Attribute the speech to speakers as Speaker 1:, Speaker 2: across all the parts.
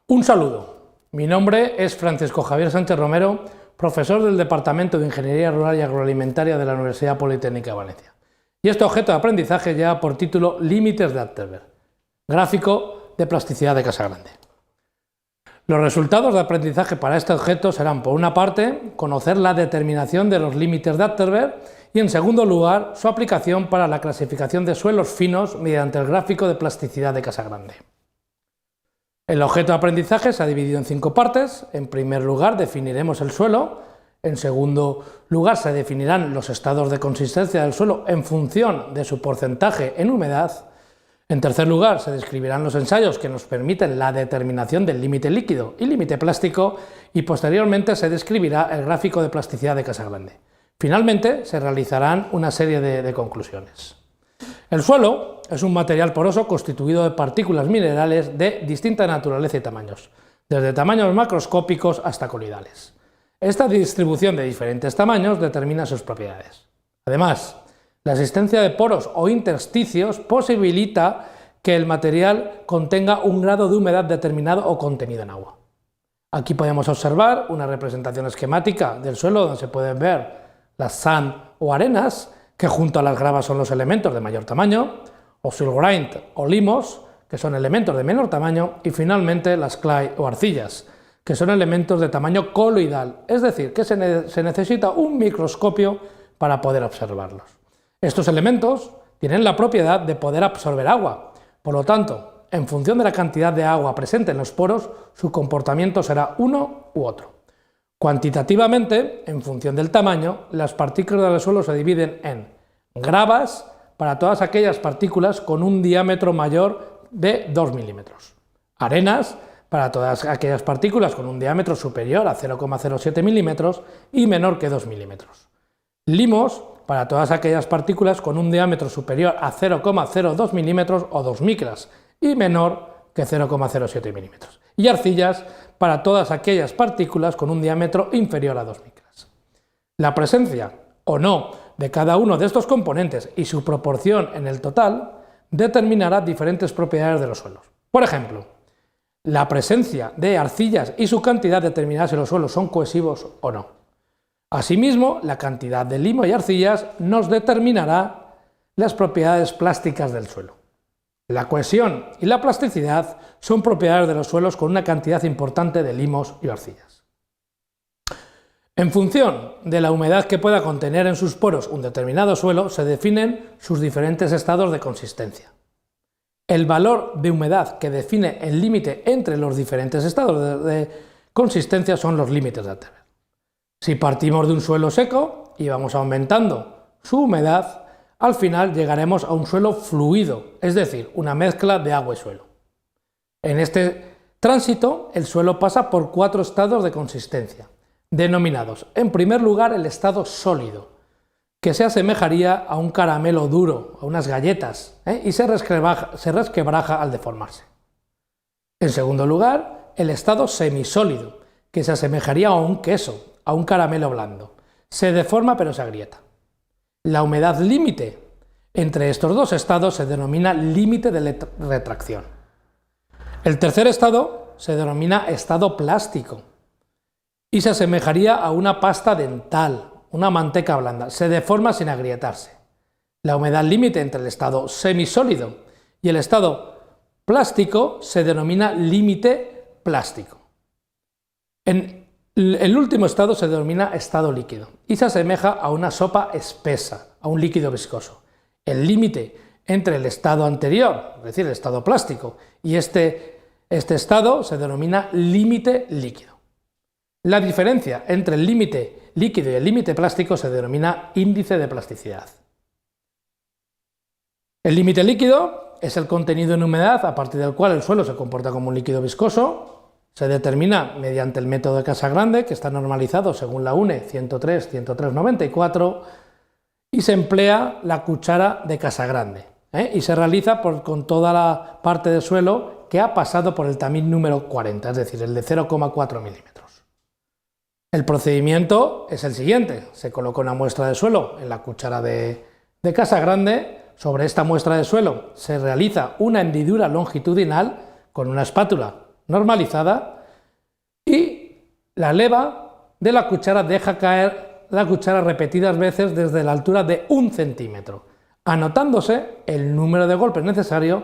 Speaker 1: Un saludo, mi nombre es Francisco Javier Sánchez Romero, profesor del Departamento de Ingeniería Rural y Agroalimentaria de la Universidad Politécnica de Valencia. Y este objeto de aprendizaje lleva por título Límites de Atterberg, gráfico de plasticidad de Casagrande. Los resultados de aprendizaje para este objeto serán, por una parte, conocer la determinación de los límites de Atterberg y, en segundo lugar, su aplicación para la clasificación de suelos finos mediante el gráfico de plasticidad de Casagrande. El objeto de aprendizaje se ha dividido en 5 partes. En primer lugar, definiremos el suelo. En segundo lugar, se definirán los estados de consistencia del suelo en función de su porcentaje en humedad. En tercer lugar, se describirán los ensayos que nos permiten la determinación del límite líquido y límite plástico, y posteriormente se describirá el gráfico de plasticidad de Casagrande. Finalmente, se realizarán una serie de conclusiones. El suelo es un material poroso constituido de partículas minerales de distinta naturaleza y tamaños, desde tamaños macroscópicos hasta coloidales. Esta distribución de diferentes tamaños determina sus propiedades. Además, la existencia de poros o intersticios posibilita que el material contenga un grado de humedad determinado o contenido en agua. Aquí podemos observar una representación esquemática del suelo donde se pueden ver las sand o arenas, que junto a las gravas son los elementos de mayor tamaño, o siltgrind o limos, que son elementos de menor tamaño, y finalmente las clay o arcillas, que son elementos de tamaño coloidal, es decir, que se necesita un microscopio para poder observarlos. Estos elementos tienen la propiedad de poder absorber agua, por lo tanto, en función de la cantidad de agua presente en los poros, su comportamiento será uno u otro. Cuantitativamente, en función del tamaño, las partículas del suelo se dividen en gravas para todas aquellas partículas con un diámetro mayor de 2 milímetros, arenas para todas aquellas partículas con un diámetro superior a 0,07 milímetros y menor que 2 milímetros, limos para todas aquellas partículas con un diámetro superior a 0,02 milímetros o 2 micras y menor que 0,07 milímetros, y arcillas para todas aquellas partículas con un diámetro inferior a 2 micras. La presencia o no de cada uno de estos componentes y su proporción en el total determinará diferentes propiedades de los suelos. Por ejemplo, la presencia de arcillas y su cantidad determinará si los suelos son cohesivos o no. Asimismo, la cantidad de limo y arcillas nos determinará las propiedades plásticas del suelo. La cohesión y la plasticidad son propiedades de los suelos con una cantidad importante de limos y arcillas. En función de la humedad que pueda contener en sus poros un determinado suelo, se definen sus diferentes estados de consistencia. El valor de humedad que define el límite entre los diferentes estados de consistencia son los límites de Atterberg. Si partimos de un suelo seco y vamos aumentando su humedad, al final llegaremos a un suelo fluido, es decir, una mezcla de agua y suelo. En este tránsito, el suelo pasa por 4 estados de consistencia, denominados, en primer lugar, el estado sólido, que se asemejaría a un caramelo duro, a unas galletas, y se resquebraja al deformarse. En segundo lugar, el estado semisólido, que se asemejaría a un queso, a un caramelo blando. Se deforma pero se agrieta. La humedad límite entre estos dos estados se denomina límite de retracción. El tercer estado se denomina estado plástico y se asemejaría a una pasta dental, una manteca blanda. Se deforma sin agrietarse. La humedad límite entre el estado semisólido y el estado plástico se denomina límite plástico. El último estado se denomina estado líquido y se asemeja a una sopa espesa, a un líquido viscoso. El límite entre el estado anterior, es decir, el estado plástico, y este estado se denomina límite líquido. La diferencia entre el límite líquido y el límite plástico se denomina índice de plasticidad. El límite líquido es el contenido en humedad a partir del cual el suelo se comporta como un líquido viscoso. Se determina mediante el método de Casagrande, que está normalizado según la UNE 103-103-94, y se emplea la cuchara de Casagrande, y se realiza con toda la parte del suelo que ha pasado por el tamiz número 40, es decir, el de 0,4 milímetros. El procedimiento es el siguiente: se coloca una muestra de suelo en la cuchara de Casagrande. Sobre esta muestra de suelo se realiza una hendidura longitudinal con una espátula normalizada y la leva de la cuchara deja caer la cuchara repetidas veces desde la altura de 1 centímetro, anotándose el número de golpes necesario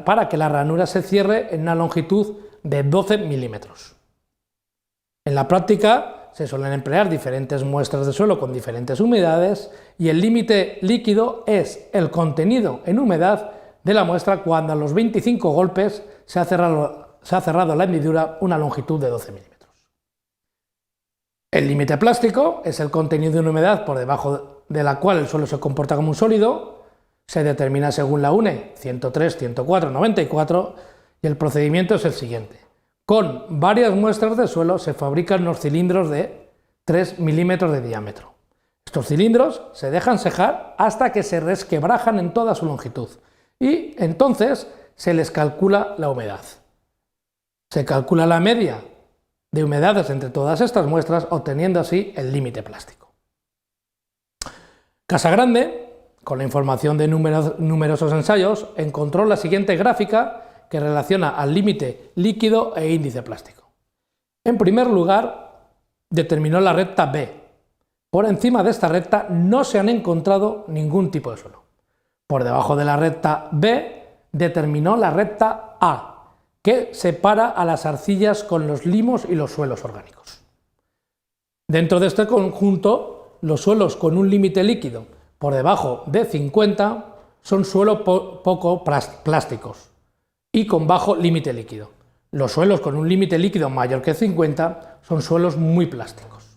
Speaker 1: para que la ranura se cierre en una longitud de 12 milímetros. En la práctica se suelen emplear diferentes muestras de suelo con diferentes humedades y el límite líquido es el contenido en humedad de la muestra cuando a los 25 golpes se ha cerrado la hendidura una longitud de 12 milímetros. El límite plástico es el contenido en humedad por debajo de la cual el suelo se comporta como un sólido, se determina según la UNE 103, 104, 94 y el procedimiento es el siguiente. Con varias muestras de suelo se fabrican unos cilindros de 3 milímetros de diámetro. Estos cilindros se dejan secar hasta que se resquebrajan en toda su longitud y entonces se les calcula la humedad. Se calcula la media de humedades entre todas estas muestras, obteniendo así el límite plástico. Casagrande, con la información de numerosos ensayos, encontró la siguiente gráfica que relaciona al límite líquido e índice plástico. En primer lugar, determinó la recta B. Por encima de esta recta no se han encontrado ningún tipo de suelo. Por debajo de la recta B, determinó la recta A, que separa a las arcillas con los limos y los suelos orgánicos. Dentro de este conjunto, los suelos con un límite líquido por debajo de 50 son suelos poco plásticos y con bajo límite líquido. Los suelos con un límite líquido mayor que 50 son suelos muy plásticos.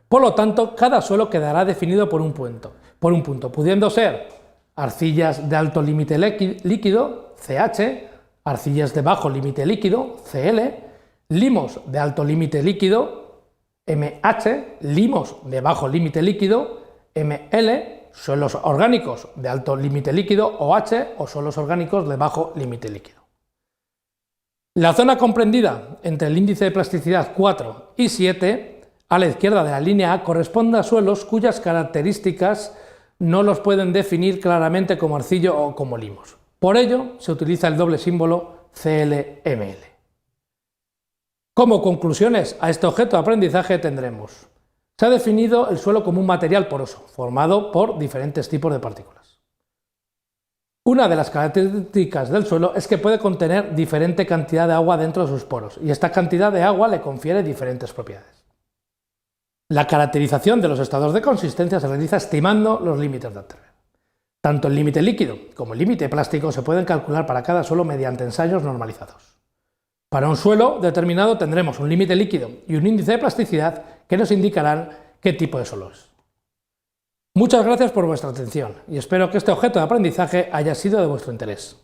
Speaker 1: Por lo tanto, cada suelo quedará definido por un punto, pudiendo ser arcillas de alto límite líquido, CH, arcillas de bajo límite líquido, CL, limos de alto límite líquido, MH, limos de bajo límite líquido, ML, suelos orgánicos de alto límite líquido, OH, o suelos orgánicos de bajo límite líquido. La zona comprendida entre el índice de plasticidad 4 y 7, a la izquierda de la línea A, corresponde a suelos cuyas características no los pueden definir claramente como arcillo o como limos. Por ello, se utiliza el doble símbolo CLML. Como conclusiones a este objeto de aprendizaje tendremos: se ha definido el suelo como un material poroso, formado por diferentes tipos de partículas. Una de las características del suelo es que puede contener diferente cantidad de agua dentro de sus poros, y esta cantidad de agua le confiere diferentes propiedades. La caracterización de los estados de consistencia se realiza estimando los límites de Alterberg. Tanto el límite líquido como el límite plástico se pueden calcular para cada suelo mediante ensayos normalizados. Para un suelo determinado tendremos un límite líquido y un índice de plasticidad que nos indicarán qué tipo de suelo es. Muchas gracias por vuestra atención y espero que este objeto de aprendizaje haya sido de vuestro interés.